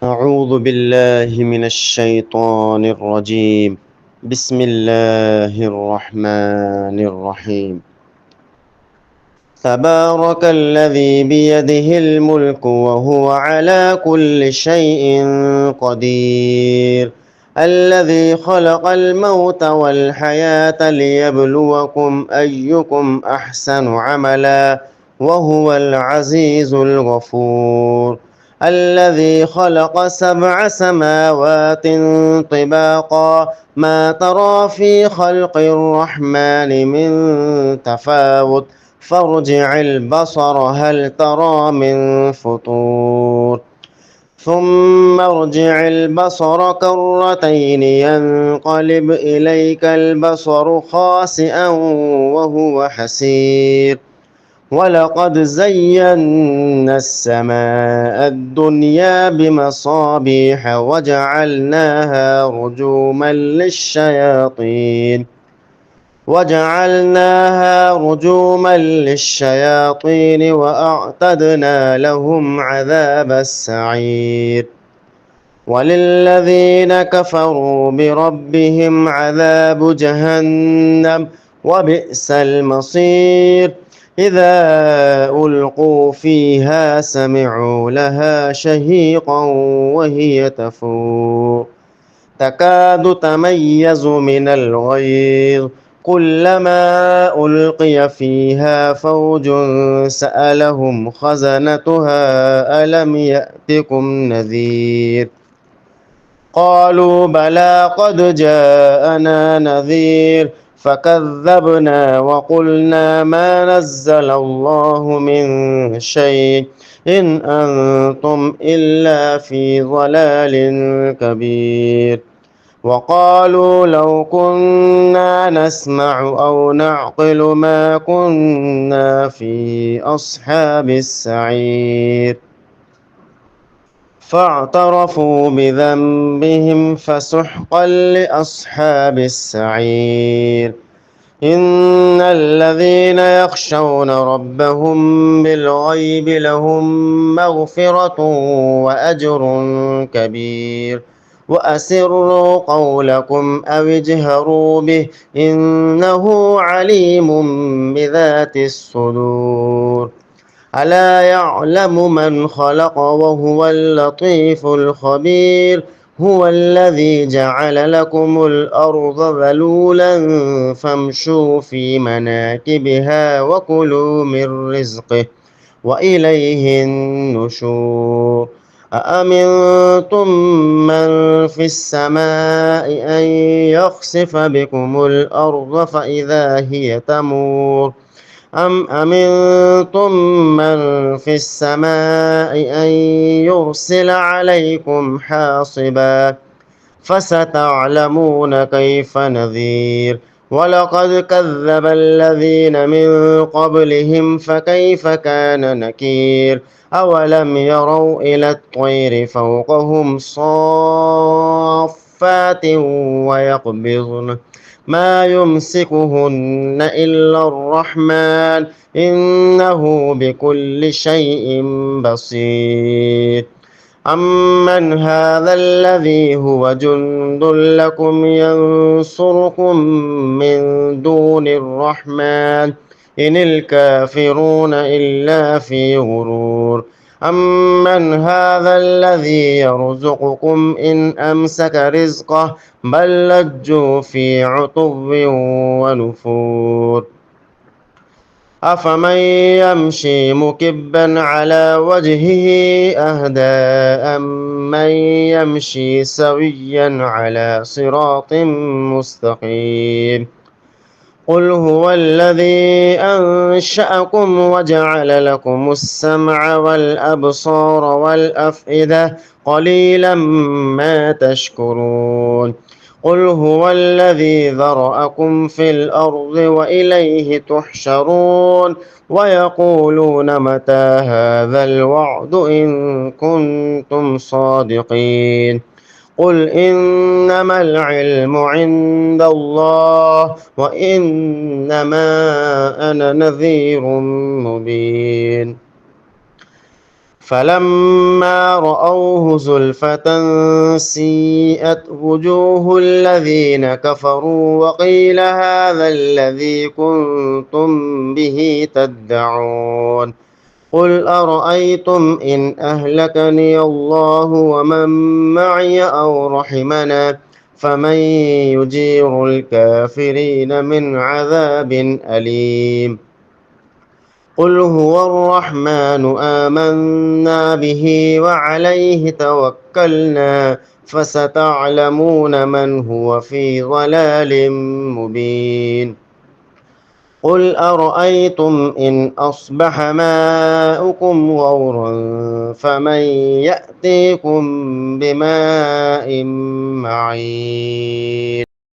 أعوذ بالله من الشيطان الرجيم. بسم الله الرحمن الرحيم. تبارك الذي بيده الملك وهو على كل شيء قدير. الذي خلق الموت والحياة ليبلوكم أيكم أحسن عملا وهو العزيز الغفور. الذي خلق 7 سماوات طباقا ما ترى في خلق الرحمن من تفاوت فارجع البصر هل ترى من فطور ثم ارجع البصر كرتين ينقلب إليك البصر خاسئا وهو حسير. ولقد زينا السماء الدنيا بمصابيح وجعلناها رجوما للشياطين وأعتدنا لهم عذاب السعير. وللذين كفروا بربهم عذاب جهنم وبئس المصير. إذا ألقوا فيها سمعوا لها شهيقا وهي تفور تكاد تميز من الغيظ كلما ألقي فيها فوج سألهم خزنتها ألم يأتكم نذير قالوا بلى قد جاءنا نذير فكذبنا وقلنا ما نزل الله من شيء إن أنتم إلا في ضلال كبير. وقالوا لو كنا نسمع أو نعقل ما كنا في أصحاب السعير. فاعترفوا بذنبهم فسحقا لأصحاب السعير. إن الذين يخشون ربهم بالغيب لهم مغفرة وأجر كبير. وأسروا قولكم أو اجهروا به إنه عليم بذات الصدور. ألا يعلم من خلق وهو اللطيف الخبير. هو الذي جعل لكم الأرض ذلولا فامشوا في مناكبها وكلوا من رزقه وإليه النشور. أأمنتم من في السماء أن يخسف بكم الأرض فإذا هي تمور أم أمنتم من في السماء أن يرسل عليكم حاصبا فستعلمون كيف نذير. ولقد كذب الذين من قبلهم فكيف كان نكير. أولم يروا إلى الطير فوقهم صافات ويقبضن ما يمسكهن إلا الرحمن إنه بكل شيء بصير. أمن هذا الذي هو جند لكم ينصركم من دون الرحمن إن الكافرون إلا في غرور. أمن هذا الذي يرزقكم إن أمسك رزقه بل لجوا في عتو ونفور. أفمن يمشي مكبا على وجهه أهدى أمن يمشي سويا على صراط مستقيم. قل هو الذي أنشأكم وجعل لكم السمع والأبصار والأفئدة قليلا ما تشكرون. قل هو الذي ذرأكم في الأرض وإليه تحشرون. ويقولون متى هذا الوعد إن كنتم صادقين. قل إنما العلم عند الله وإنما أنا نذير مبين. فلما رأوه زلفة سيئت وجوه الذين كفروا وقيل هذا الذي كنتم به تدعون قل أرأيتم إن أهلكني الله ومن معي أو رحمنا فمن يجير الكافرين من عذاب أليم قل هو الرحمن آمنا به وعليه توكلنا فستعلمون من هو في ضلال مبين قل أرأيتم إن أصبح ماؤكم غورا فمن يأتيكم بماء معين